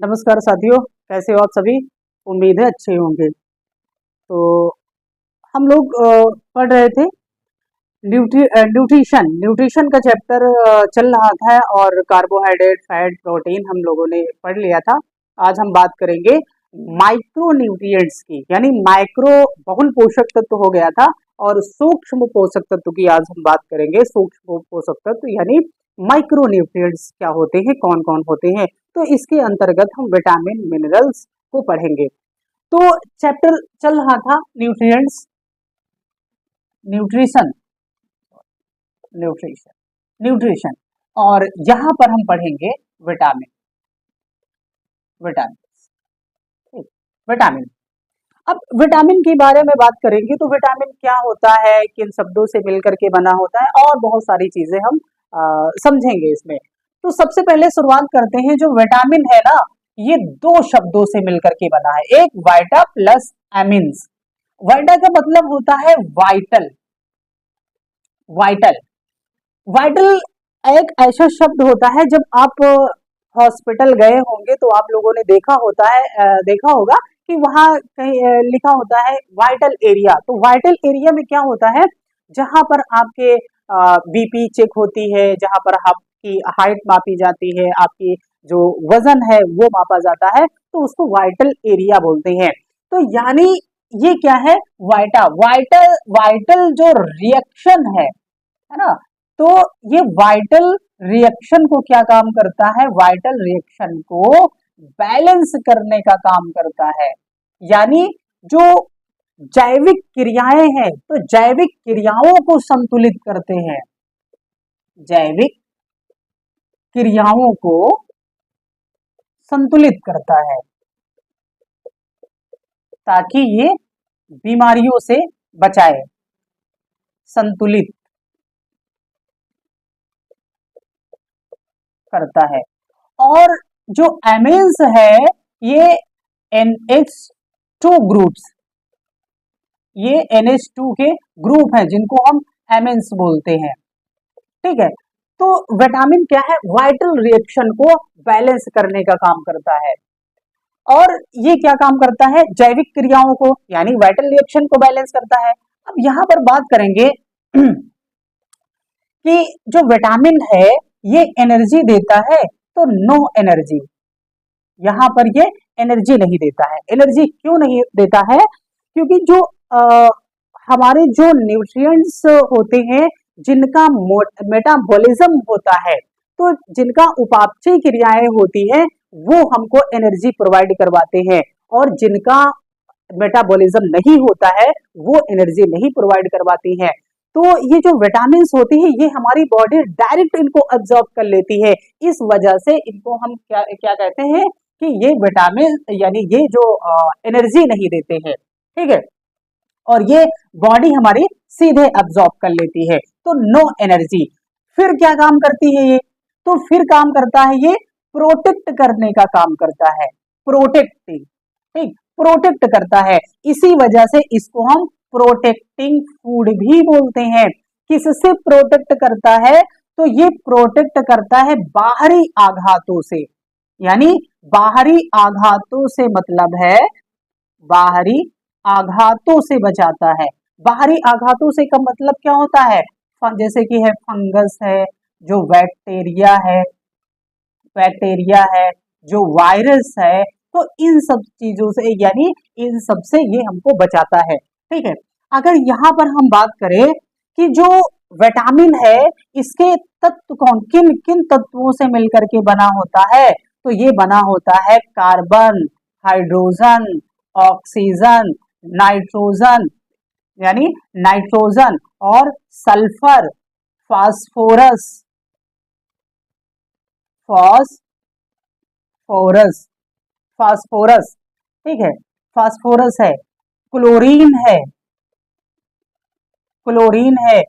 नमस्कार साथियों, कैसे हो आप सभी? उम्मीद है अच्छे होंगे। तो हम लोग पढ़ रहे थे न्यूट्रिशन न्यूट्रिशन का चैप्टर चल रहा था और कार्बोहाइड्रेट, फैट, प्रोटीन हम लोगों ने पढ़ लिया था। आज हम बात करेंगे माइक्रो न्यूट्रिएंट्स की, यानी माइक्रो बहुल पोषक तत्व हो गया था और सूक्ष्म पोषक तत्व की आज हम बात करेंगे। सूक्ष्म पोषक तत्व यानी माइक्रो न्यूट्रिएंट्स क्या होते हैं, कौन कौन होते हैं। तो इसके अंतर्गत हम विटामिन मिनरल्स को पढ़ेंगे। तो चैप्टर चल रहा था न्यूट्रिएंट्स, न्यूट्रिशन न्यूट्रिशन न्यूट्रिशन और यहाँ पर हम पढ़ेंगे विटामिन। विटामिन ठीक, विटामिन। अब विटामिन के बारे में बात करेंगे तो विटामिन क्या होता है, किन शब्दों से मिलकर के बना होता है और बहुत सारी चीजें हम समझेंगे इसमें। तो सबसे पहले शुरुआत करते हैं, जो विटामिन है ना, ये दो शब्दों से मिलकर के बना है। एक वाइटा प्लस एमिन्स। वाइटा का मतलब होता है वाइटल। वाइटल वाइटल एक ऐसा शब्द होता है, जब आप हॉस्पिटल गए होंगे तो आप लोगों ने देखा होगा कि वहां कहीं लिखा होता है वाइटल एरिया। तो वाइटल एरिया में क्या होता है, जहां पर आपके बीपी चेक होती है, जहां पर आपकी हाइट मापी जाती है, आपकी जो वजन है वो मापा जाता है, तो उसको वाइटल एरिया बोलते हैं। तो यानी ये क्या है, वाइटा वाइटल वाइटल जो रिएक्शन है ना। तो ये वाइटल रिएक्शन को क्या काम करता है, वाइटल रिएक्शन को बैलेंस करने का काम करता है। यानी जो जैविक क्रियाएं हैं, तो जैविक क्रियाओं को संतुलित करते हैं। जैविक क्रियाओं को संतुलित करता है ताकि ये बीमारियों से बचाए। संतुलित करता है। और जो एमिन्स है, ये NH2 ग्रुप्स, ये NH2 के ग्रुप हैं जिनको हम एमिन्स बोलते हैं। ठीक है। तो विटामिन क्या है, वाइटल रिएक्शन को बैलेंस करने का काम करता है। और ये क्या काम करता है, जैविक क्रियाओं को, यानी वाइटल रिएक्शन को बैलेंस करता है। अब यहां पर बात करेंगे कि जो विटामिन है ये एनर्जी देता है, तो नो एनर्जी। यहां पर ये एनर्जी नहीं देता है। एनर्जी क्यों नहीं देता है, क्योंकि जो हमारे जो न्यूट्रिएंट्स होते हैं, जिनका मेटाबॉलिज्म होता है, तो जिनका उपापचय क्रियाएं होती है, वो हमको एनर्जी प्रोवाइड करवाते हैं। और जिनका मेटाबॉलिज्म नहीं होता है, वो एनर्जी नहीं प्रोवाइड करवाती हैं। तो ये जो विटामिन होती है, ये हमारी बॉडी डायरेक्ट इनको अब्जॉर्ब कर लेती है। इस वजह से इनको हम क्या क्या कहते हैं कि ये विटामिन, यानी ये जो एनर्जी नहीं देते हैं। ठीक है। और ये बॉडी हमारी सीधे अब्जॉर्ब कर लेती है, तो नो एनर्जी। फिर क्या काम करती है ये, तो फिर काम करता है ये प्रोटेक्ट करने का काम करता है। प्रोटेक्टिंग, ठीक, प्रोटेक्ट करता है। इसी वजह से इसको हम प्रोटेक्टिंग फूड भी बोलते हैं। किससे प्रोटेक्ट करता है, तो ये प्रोटेक्ट करता है बाहरी आघातों से। यानी बाहरी आघातों से मतलब है बाहरी आघातों से बचाता है। बाहरी आघातों से का मतलब क्या होता है, जैसे कि है फंगस है, जो बैक्टीरिया है, जो वायरस है, तो इन सब चीजों से, यानी इन सब से ये हमको बचाता है। ठीक है। अगर यहाँ पर हम बात करें कि जो विटामिन है, इसके तत्व कौन किन किन तत्वों से मिलकर के बना होता है, तो ये बना होता है कार्बन, हाइड्रोजन, ऑक्सीजन, नाइट्रोजन, यानी नाइट्रोजन और सल्फर, फास्फोरस, फॉस्फोरस, फास्फोरस, ठीक है, फास्फोरस है, क्लोरीन है, क्लोरीन है,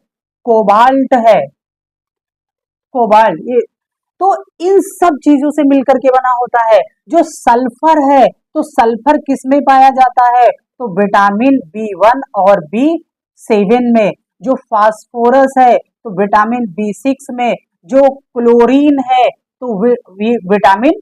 कोबाल्ट है, कोबाल्ट, ये तो इन सब चीजों से मिलकर के बना होता है। जो सल्फर है, तो सल्फर किस में पाया जाता है, तो विटामिन B1 और B7 में। जो फास्फोरस है, तो विटामिन B6 में। जो क्लोरीन है, तो विटामिन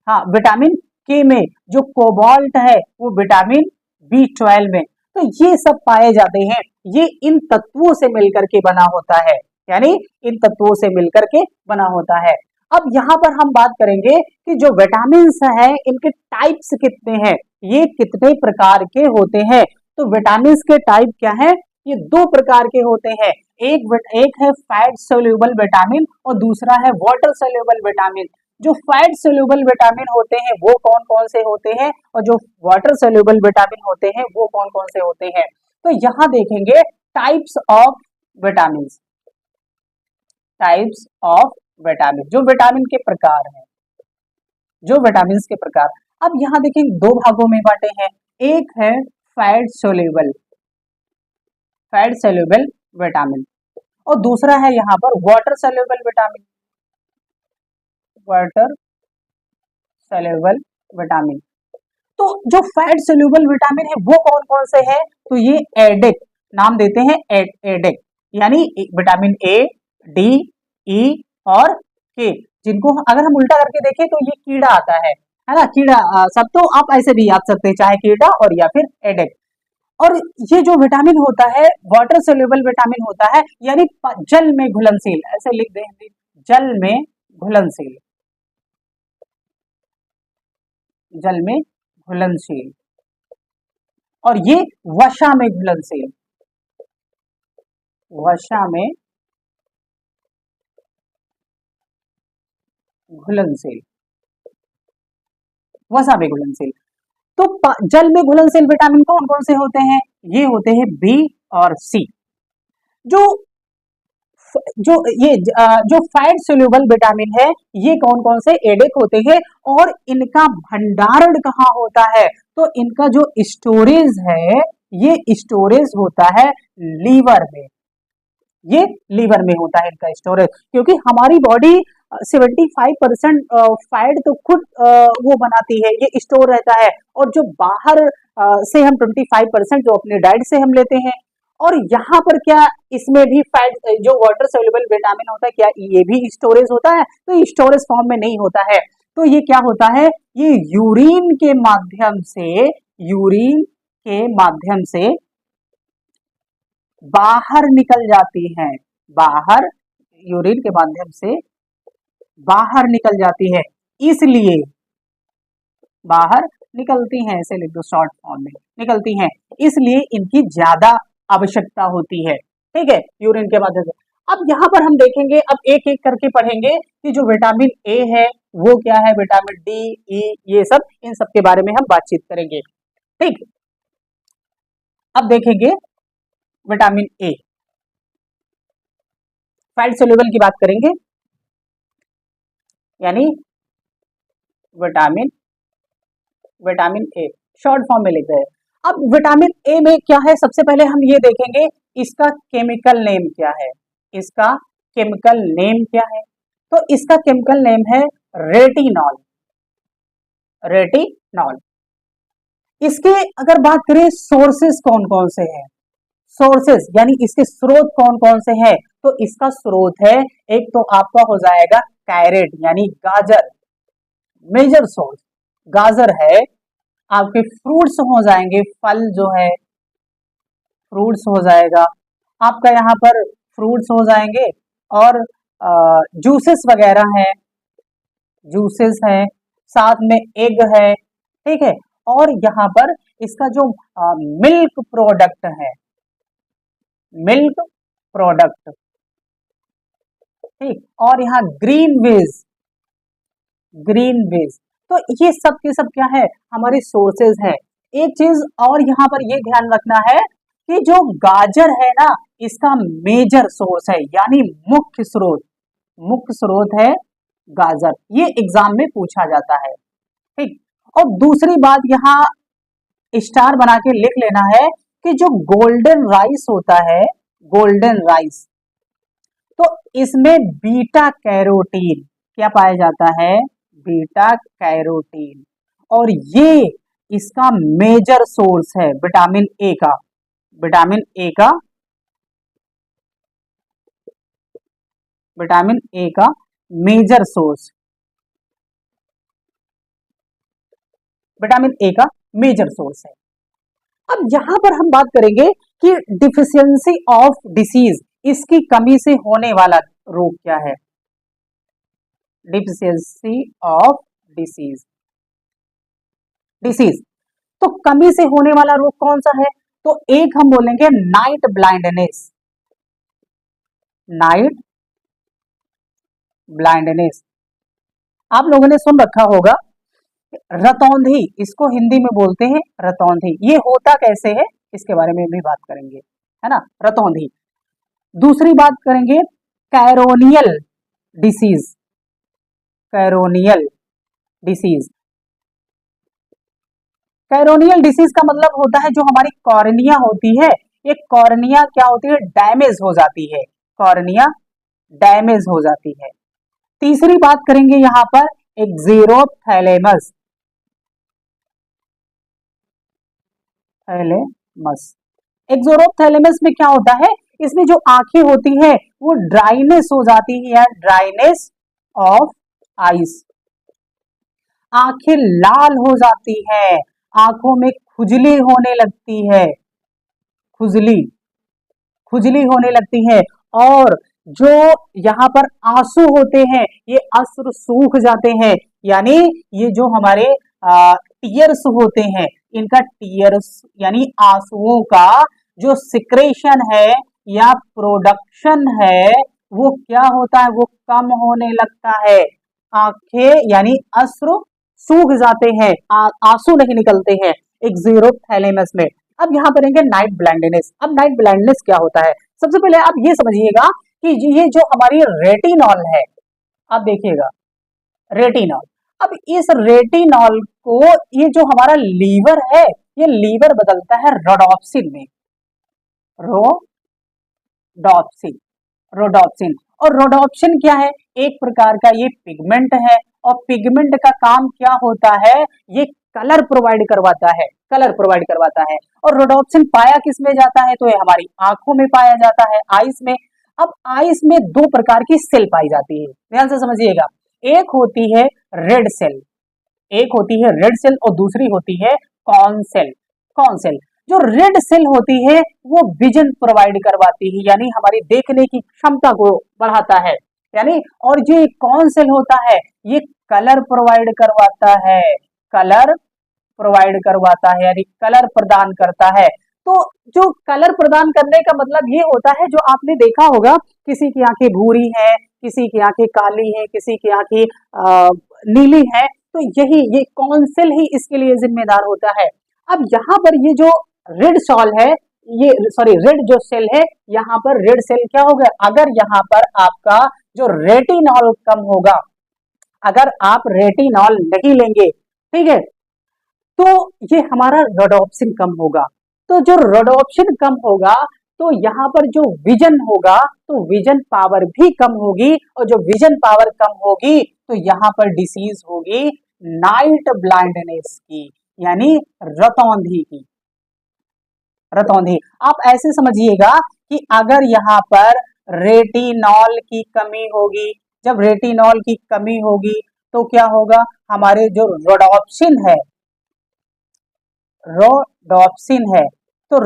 हाँ, विटामिन के में जो कोबाल्ट है वो विटामिन B12 में, तो ये सब पाए जाते हैं। ये इन तत्वों से मिलकर के बना होता है, यानी इन तत्वों से मिलकर के बना होता है। अब यहाँ पर हम बात करेंगे कि जो विटामिन है इनके टाइप्स कितने हैं, ये कितने प्रकार के होते हैं। तो विटामिन के टाइप क्या है, ये दो प्रकार के होते हैं। एक है फैट सोल्यूबल विटामिन और दूसरा है वाटर सोल्यूबल विटामिन। जो फैट सोल्यूबल विटामिन होते हैं वो कौन कौन से होते हैं और जो वाटर सोल्यूबल विटामिन होते हैं वो कौन कौन से होते हैं। तो यहाँ देखेंगे types of vitamin, types of vitamin, जो विटामिन के प्रकार हैं, जो विटामिन के प्रकार। अब यहाँ देखेंगे दो भागों में बांटे हैं। एक है fat soluble, fat soluble vitamin, और दूसरा है यहाँ पर water soluble vitamin, water soluble vitamin. तो जो फैट सोल्यूबल विटामिन है वो कौन कौन से हैं, तो ये एडेक नाम देते हैं, एडेक, यानी विटामिन ए, डी, ई और के, जिनको अगर हम उल्टा करके देखें तो ये कीड़ा आता है ना, कीड़ा सब, तो आप ऐसे भी याद सकते हैं, चाहे कीड़ा और या फिर एडेक। और ये जो विटामिन होता है वाटर सोल्यूबल विटामिन होता है, यानी जल में घुलनशील, ऐसे लिख दें, जल में घुलनशील, जल में घुलनशील, और ये वसा में घुलनशील, वसा में घुलनशील, वसा में घुलनशील। तो जल में घुलनशील विटामिन कौन कौन से होते हैं, ये होते हैं बी और सी। जो जो ये जो फैट सोल्यूबल विटामिन है ये कौन कौन से, एडेक होते हैं, और इनका भंडारण कहाँ होता है, तो इनका जो स्टोरेज है ये स्टोरेज होता है लीवर में, ये लीवर में होता है इनका स्टोरेज, क्योंकि हमारी बॉडी 75% फैट तो खुद वो बनाती है, ये स्टोर रहता है, और जो बाहर से हम 25% जो अपने डाइट से हम लेते हैं। और यहाँ पर क्या इसमें भी फैट, जो वाटर सोल्यूबल विटामिन होता है, क्या ये भी स्टोरेज होता है, तो ये स्टोरेज फॉर्म में नहीं होता है। तो ये क्या होता है, ये यूरिन के माध्यम से, यूरिन के माध्यम से बाहर निकल जाती हैं, बाहर, यूरिन के माध्यम से बाहर निकल जाती है, इसलिए बाहर निकलती हैं, ऐसे लिख दो शॉर्ट फॉर्म में, निकलती हैं, इसलिए इनकी ज्यादा आवश्यकता होती है, ठीक है, यूरिन के माध्यम से। अब यहाँ पर हम देखेंगे, अब एक एक करके पढ़ेंगे कि जो विटामिन ए है वो क्या है, विटामिन डी, ई, ये सब, इन सब के बारे में हम बातचीत करेंगे, ठीक। अब देखेंगे विटामिन ए, फैट सोल्यूबल की बात करेंगे, यानी vitamin, vitamin A short form में लिखते हैं। अब विटामिन ए में क्या है, सबसे पहले हम ये देखेंगे इसका केमिकल नेम क्या है, इसका केमिकल नेम क्या है, तो इसका केमिकल नेम है रेटिनॉल, रेटिनॉल। इसके अगर बात करें सोर्सेस कौन कौन से हैं, सोर्सेस यानी इसके स्रोत कौन कौन से हैं, तो इसका स्रोत है, एक तो आपका हो जाएगा कैरेट यानी गाजर, मेजर सोर्स गाजर है, आपके फ्रूट्स हो जाएंगे, फल जो है फ्रूट्स हो जाएगा आपका, यहाँ पर फ्रूट्स हो जाएंगे, और जूसेस वगैरह हैं, जूसेस हैं, साथ में एग है, ठीक है, और यहाँ पर इसका जो मिल्क प्रोडक्ट है, मिल्क प्रोडक्ट, ठीक, और यहाँ ग्रीन वेज, ग्रीन वेज, तो ये सब के सब क्या है, हमारे सोर्सेज है। एक चीज और यहाँ पर ये ध्यान रखना है कि जो गाजर है ना, इसका मेजर सोर्स है, यानी मुख्य स्रोत, मुख्य स्रोत है गाजर, ये एग्जाम में पूछा जाता है, ठीक। और दूसरी बात यहाँ स्टार बना के लिख लेना है कि जो गोल्डन राइस होता है, गोल्डन राइस, तो इसमें बीटा कैरोटीन क्या पाया जाता है, बीटा कैरोटीन, और ये इसका मेजर सोर्स है विटामिन ए का, विटामिन ए का, विटामिन ए का मेजर सोर्स, विटामिन ए का मेजर सोर्स है। अब यहां पर हम बात करेंगे कि डिफिशियंसी ऑफ डिसीज, इसकी कमी से होने वाला रोग क्या है? डिफिशियंसी ऑफ डिसीज, डिसीज तो कमी से होने वाला रोग कौन सा है? तो एक हम बोलेंगे नाइट ब्लाइंडनेस, नाइट ब्लाइंडनेस। आप लोगों ने सुन रखा होगा रतौंधी, इसको हिंदी में बोलते हैं रतौंधी। ये होता कैसे है इसके बारे में भी बात करेंगे, है ना, रतौंधी। दूसरी बात करेंगे कैरोनियल डिसीज, कैरोनियल डिसीज। कैरोनियल डिसीज का मतलब होता है जो हमारी कॉर्निया होती है, ये कॉर्निया क्या होती है? डैमेज हो जाती है, कॉर्निया डैमेज हो जाती है। तीसरी बात करेंगे यहां पर एक्सेरोथैलेमस, थैलेमस। एक्सोरोथैलेमस में क्या होता है? इसमें जो आंखें होती है वो ड्राइनेस हो जाती है, या ड्राइनेस ऑफ आईज, आंखें लाल हो जाती है, आंखों में खुजली होने लगती है, खुजली, खुजली होने लगती है। और जो यहाँ पर आंसू होते हैं ये अश्रु सूख जाते हैं, यानी ये जो हमारे टीयर्स होते हैं, इनका टीयर्स यानी आंसुओं का जो सिक्रेशन है या प्रोडक्शन है वो क्या होता है? वो कम होने लगता है। आंखें यानी अश्रु सूख जाते हैं, आंसू नहीं निकलते हैं एक्सेरोथैलेमस में। अब यहाँ पर नाइट ब्लाइंडनेस। अब नाइट ब्लाइंडनेस क्या होता है? सबसे पहले आप ये समझिएगा कि ये जो हमारी रेटिनॉल है, आप देखिएगा रेटिनॉल, अब इस रेटिनॉल को ये जो हमारा लीवर है, ये लीवर बदलता है रोडोप्सिन में, रोडोप्सिन, रोडोप्सिन। और रोडोप्सिन क्या है? एक प्रकार का ये पिगमेंट है, और पिगमेंट का काम क्या होता है? ये कलर प्रोवाइड करवाता है, कलर प्रोवाइड करवाता है। और रोडोप्सिन पाया किस में जाता है? तो ये हमारी आंखों में पाया जाता है, आईज में। अब आईज में दो प्रकार की सेल पाई जाती है, ध्यान से समझिएगा। एक होती है रेड सेल, एक होती है रेड सेल और दूसरी होती है कॉर्न सेल। कॉर्न सेल, जो रेड सेल होती है वो विजन प्रोवाइड करवाती है, यानी हमारी देखने की क्षमता को बढ़ाता है, यानी। और जो कॉर्न सेल होता है ये कलर प्रोवाइड करवाता है, कलर प्रोवाइड करवाता है, यानी कलर प्रदान करता है। तो जो कलर प्रदान करने का मतलब ये होता है, जो आपने देखा होगा किसी की आंखें भूरी है, किसी की आंखें काली है, किसी की आंखें नीली है, तो यही ये कौन सेल ही इसके लिए जिम्मेदार होता है। अब यहाँ पर ये जो रेड सॉल है, ये सॉरी रेड जो सेल है, यहाँ पर रेड सेल क्या हो गया? अगर यहाँ पर आपका जो रेटिनॉल कम होगा, अगर आप रेटिनॉल नहीं लेंगे, ठीक है, तो ये हमारा रोडोप्सिन कम होगा। तो जो रोडोप्सिन कम होगा तो यहाँ पर जो विजन होगा तो विजन पावर भी कम होगी, और जो विजन पावर कम होगी तो यहाँ पर डिसीज होगी नाइट ब्लाइंडनेस की, यानी रतौंधी की, रतौंधी। आप ऐसे समझिएगा कि अगर यहाँ पर रेटिनॉल की कमी होगी, जब रेटिनॉल की कमी होगी तो क्या होगा? हमारे जो रोडोप्सिन है, रोडोप्सिन है, तो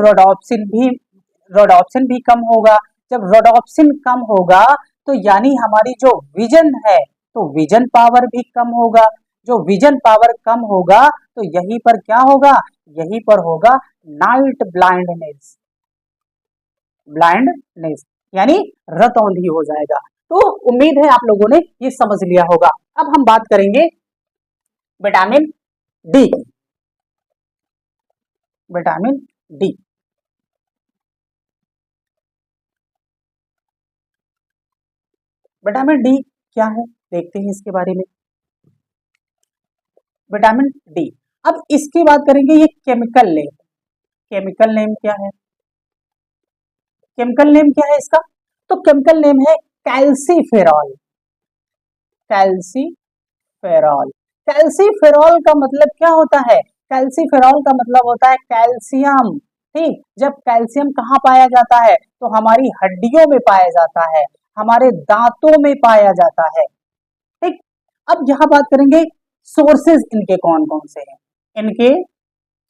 रोडोप्सिन भी कम होगा। जब रोडोप्सिन कम होगा तो यानी हमारी जो विजन है तो विजन पावर भी कम होगा। जो विजन पावर कम होगा तो यहीं पर क्या होगा? यहीं पर होगा नाइट ब्लाइंडनेस, ब्लाइंडनेस यानी रतौंधी हो जाएगा। तो उम्मीद है आप लोगों ने ये समझ लिया होगा। अब हम बात करेंगे vitamin D, vitamin D. Vitamin D क्या है देखते हैं इसके बारे में। विटामिन डी, अब इसकी बात करेंगे, ये केमिकल नेम, केमिकल नेम क्या है? केमिकल नेम क्या है इसका? तो केमिकल नेम है कैल्सीफेरॉल, कैल्सीफेरॉल। कैल्सीफेरॉल का मतलब क्या होता है? कैल्सीफेरॉल का मतलब होता है कैल्शियम, ठीक। जब कैल्शियम कहाँ पाया जाता है? तो हमारी हड्डियों में पाया जाता है, हमारे दांतों में पाया जाता है, ठीक। अब यहां बात करेंगे सोर्सेज इनके कौन कौन से हैं। इनके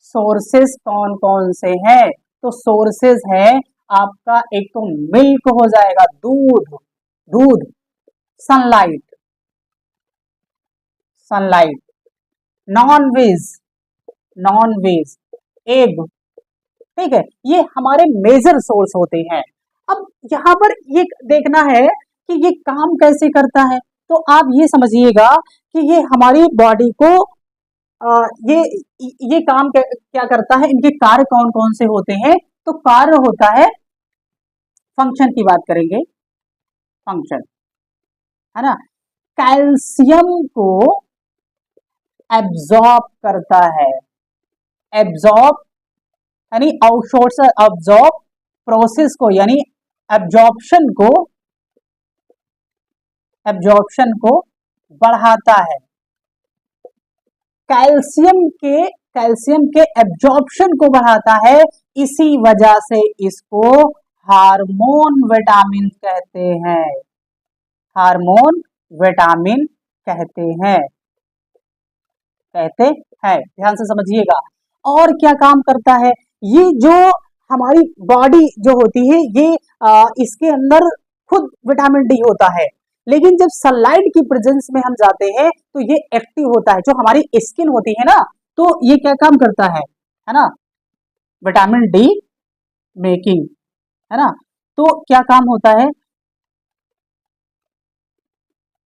सोर्सेस कौन कौन से हैं? तो सोर्सेस है आपका, एक तो मिल्क हो जाएगा, दूध, दूध, sunlight, sunlight, non veg, non veg, egg, ठीक है, ये हमारे मेजर सोर्स होते हैं। अब यहाँ पर ये देखना है कि ये काम कैसे करता है, तो आप ये समझिएगा कि ये हमारी बॉडी को ये काम क्या करता है, इनके कार्य कौन कौन से होते हैं? तो कार्य होता है, फंक्शन की बात करेंगे, फंक्शन है ना, कैल्शियम को एब्जॉर्ब करता है, एब्जॉर्ब यानी आउटसोर्स, एब्जॉर्ब प्रोसेस को यानी एब्जॉर्प्शन को, एब्जॉर्प्शन को बढ़ाता है, कैल्शियम के एब्जॉर्प्शन को बढ़ाता है, इसी वजह से इसको हार्मोन विटामिन कहते हैं, हार्मोन विटामिन कहते हैं, कहते हैं, ध्यान से समझिएगा। और क्या काम करता है? ये जो हमारी बॉडी जो होती है ये इसके अंदर खुद विटामिन डी होता है, लेकिन जब सनलाइट की प्रेजेंस में हम जाते हैं तो ये एक्टिव होता है, जो हमारी स्किन होती है ना, तो ये क्या काम करता है ना, विटामिन डी मेकिंग, है ना, तो क्या काम होता है,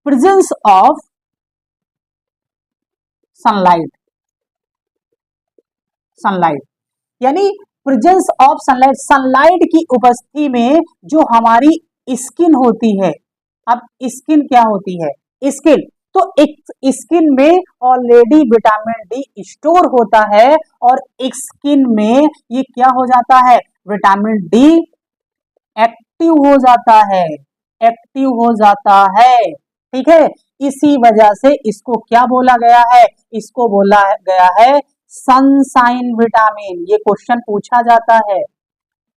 प्रेजेंस ऑफ सनलाइट, सनलाइट यानी प्रेजेंस ऑफ सनलाइट, सनलाइट की उपस्थिति में जो हमारी स्किन होती है, अब स्किन क्या होती है, स्किन, तो एक स्किन में ऑलरेडी विटामिन डी स्टोर होता है और एक स्किन में ये क्या हो जाता है, विटामिन डी एक्टिव हो जाता है, एक्टिव हो जाता है, ठीक है, इसी वजह से इसको क्या बोला गया है, इसको बोला गया है सनसाइन विटामिन, ये क्वेश्चन पूछा जाता है,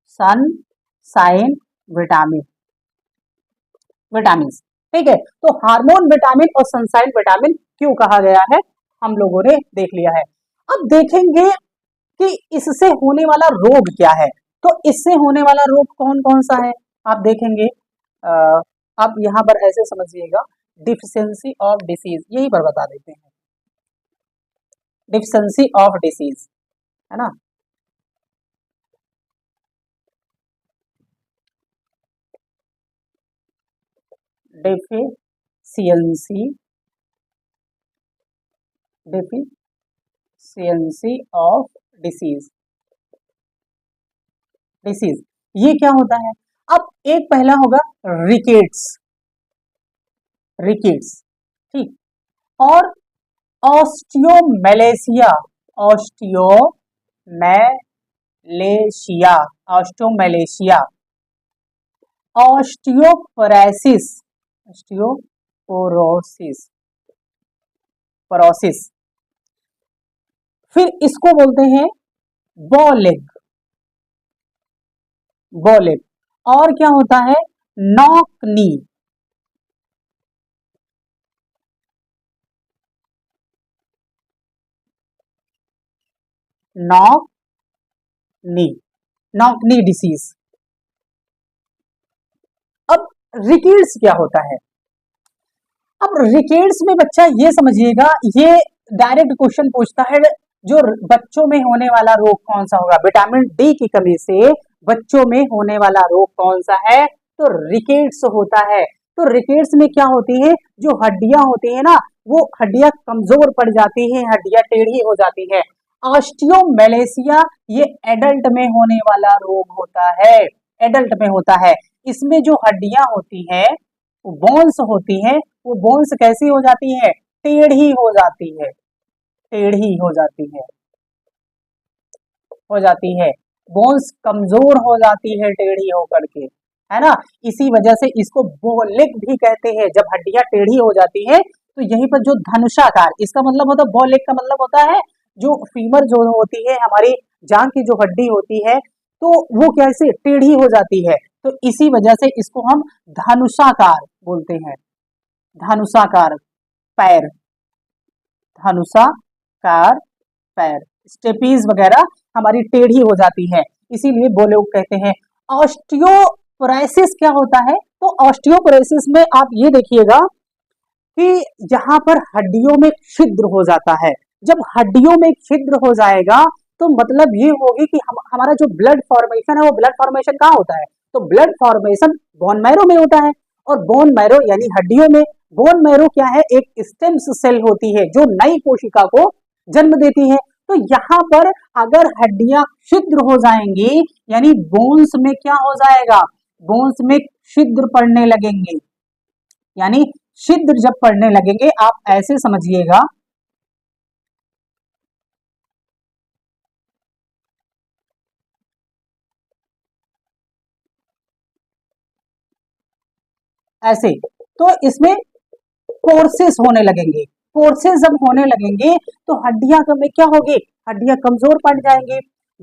सनसाइन विटामिन, विटामिन, ठीक है, तो हार्मोन विटामिन और सनसाइन विटामिन क्यों कहा गया है, हम लोगों ने देख लिया है। अब देखेंगे कि इससे होने वाला रोग क्या है, तो इससे होने वाला रोग कौन कौन सा है, आप देखेंगे, आप यहां पर ऐसे समझिएगा, डिफिशियंसी ऑफ डिसीज, यही पर बता देते हैं, डिफिशियंसी ऑफ डिसीज, है ना, deficiency, deficiency of disease, disease, ये क्या होता है? अब एक पहला होगा रिकेट्स, रिकेट्स, ठीक, और osteomalacia, osteomalacia, osteomalacia, osteoporosis, osteoporosis, पोरोसिस, फिर इसको बोलते हैं बॉलेग, बॉलेग, और क्या होता है, नॉकनी, नॉकनी, नॉकनी डिसीज। अब रिकेट्स क्या होता है? अब रिकेट्स में बच्चा ये समझिएगा, ये डायरेक्ट क्वेश्चन पूछता है, जो बच्चों में होने वाला रोग कौन सा होगा, विटामिन डी की कमी से बच्चों में होने वाला रोग कौन सा है, तो रिकेट्स होता है। तो रिकेट्स में क्या होती है, जो हड्डियां होती है ना, वो हड्डियां कमजोर पड़ जाती है, हड्डियां टेढ़ी हो जाती है। ऑस्टियोमेलेशिया ये एडल्ट में होने वाला रोग होता है, एडल्ट में होता है। इसमें जो हड्डियां होती है, बोन्स होती है, वो बोन्स कैसी हो जाती है, टेढ़ी हो जाती है, टेढ़ी हो जाती है, हो जाती है, बोन्स कमजोर हो जाती है टेढ़ी होकर के, है ना, इसी वजह से इसको बोलेग भी कहते हैं। जब हड्डियां टेढ़ी हो जाती है तो यहीं पर जो धनुषाकार, इसका मतलब होता है, बोलेग का मतलब होता है जो फीमर जो होती है, हमारी जांघ की जो हड्डी होती है, तो वो कैसे टेढ़ी हो जाती है, तो इसी वजह से इसको हम धनुषाकार बोलते हैं, धनुषाकार पैर, धनुषाकार पैर, स्टेपीज वगैरह हमारी टेढ़ी हो जाती है, इसीलिए वो लोग कहते हैं। ऑस्टियोपोरोसिस क्या होता है? तो ऑस्टियोपोरोसिस में आप ये देखिएगा कि जहां पर हड्डियों में छिद्र हो जाता है, जब हड्डियों में छिद्र हो जाएगा तो मतलब ये होगी कि हमारा जो ब्लड फॉर्मेशन है वो ब्लड फॉर्मेशन कहाँ होता है? तो ब्लड फॉर्मेशन बोन मैरो में होता है, और बोन मैरो यानी हड्डियों में। बोन मैरो क्या है? एक स्टेम सेल होती है जो नई कोशिका को जन्म देती है। तो यहाँ पर अगर हड्डियां छिद्र हो जाएंगी यानी बोन्स में क्या हो जाएगा? बोन्स में छिद्र पड़ने लगेंगे, यानी छिद्र जब पड़ने लगेंगे, आप ऐसे समझिएगा ऐसे, तो इसमें फोर्सेस होने लगेंगे। फोर्सेस जब होने लगेंगे तो हड्डियां में क्या होगी? हड्डियां कमजोर पड़ जाएंगी।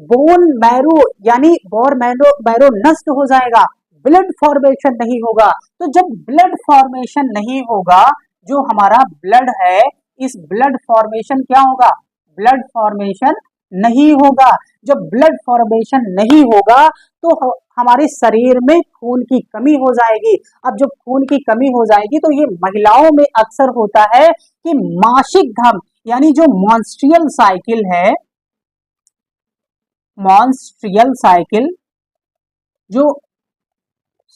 बोन मैरो यानी बोन मैरो मैरो नष्ट हो जाएगा, ब्लड फॉर्मेशन नहीं होगा। तो जब ब्लड फॉर्मेशन नहीं होगा, जो हमारा ब्लड है, इस ब्लड फॉर्मेशन क्या होगा? ब्लड फॉर्मेशन नहीं होगा। जब ब्लड फॉर्मेशन नहीं होगा तो हमारे शरीर में खून की कमी हो जाएगी। अब जब खून की कमी हो जाएगी तो ये महिलाओं में अक्सर होता है कि मासिक धर्म यानी जो मॉन्स्ट्रियल साइकिल है, मॉन्स्ट्रियल साइकिल जो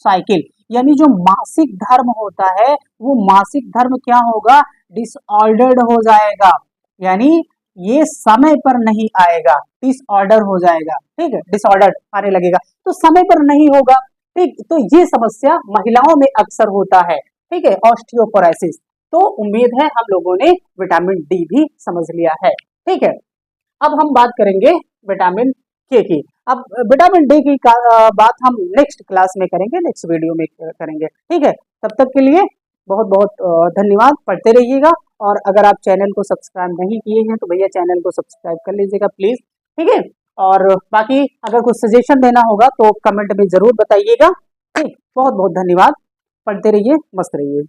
साइकिल यानी जो मासिक धर्म होता है, वो मासिक धर्म क्या होगा? डिसऑर्डर्ड हो जाएगा, यानी ये समय पर नहीं आएगा, डिसऑर्डर हो जाएगा। ठीक है, डिसऑर्डर आने लगेगा तो समय पर नहीं होगा। ठीक, तो ये समस्या महिलाओं में अक्सर होता है। ठीक है, ऑस्टियोपोरोसिस। तो उम्मीद है हम लोगों ने विटामिन डी भी समझ लिया है। ठीक है, अब हम बात करेंगे विटामिन के की। अब विटामिन डी की बात हम नेक्स्ट क्लास में करेंगे, नेक्स्ट वीडियो में करेंगे। ठीक है, तब तक के लिए बहुत बहुत धन्यवाद। पढ़ते रहिएगा, और अगर आप चैनल को सब्सक्राइब नहीं किए हैं तो भैया चैनल को सब्सक्राइब कर लीजिएगा प्लीज। ठीक है, और बाकी अगर कुछ सजेशन देना होगा तो कमेंट में जरूर बताइएगा। ठीक, बहुत बहुत धन्यवाद। पढ़ते रहिए, मस्त रहिए।